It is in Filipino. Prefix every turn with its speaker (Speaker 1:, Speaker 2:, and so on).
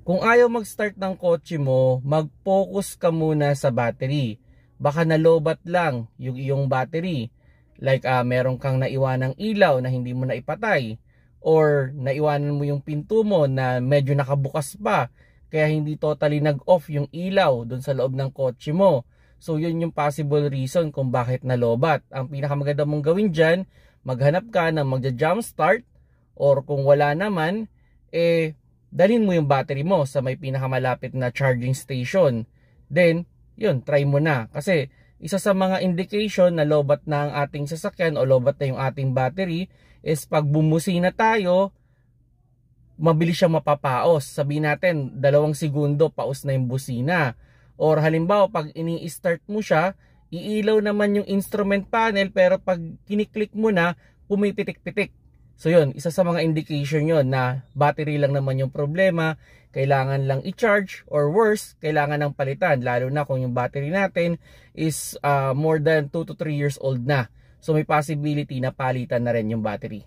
Speaker 1: Kung ayaw mag-start ng kotse mo, mag-focus ka muna sa battery. Baka nalobat lang yung iyong battery. Like meron kang naiwanang ilaw na hindi mo na ipatay. Or naiwanan mo yung pinto mo na medyo nakabukas pa. Kaya hindi totally nag-off yung ilaw dun sa loob ng kotse mo. So yun yung possible reason kung bakit nalobat. Ang pinakamaganda mong gawin dyan, maghanap ka ng magja-jump start. Or kung wala naman, dalhin mo yung battery mo sa may pinakamalapit na charging station. Then, yun, try mo na. Kasi, isa sa mga indication na lobat na ang ating sasakyan o lobat na yung ating battery is pag bumusina tayo, mabilis siyang mapapaos. Sabihin natin, 2 segundo, paus na yung busina. Or halimbawa, pag ini-start mo siya, iilaw naman yung instrument panel pero pag kiniklik mo na, pumipitik-pitik. So yun, isa sa mga indication yun na battery lang naman yung problema, kailangan lang i-charge or worse, kailangan ng palitan. Lalo na kung yung battery natin is more than 2 to 3 years old na. So may possibility na palitan na rin yung battery.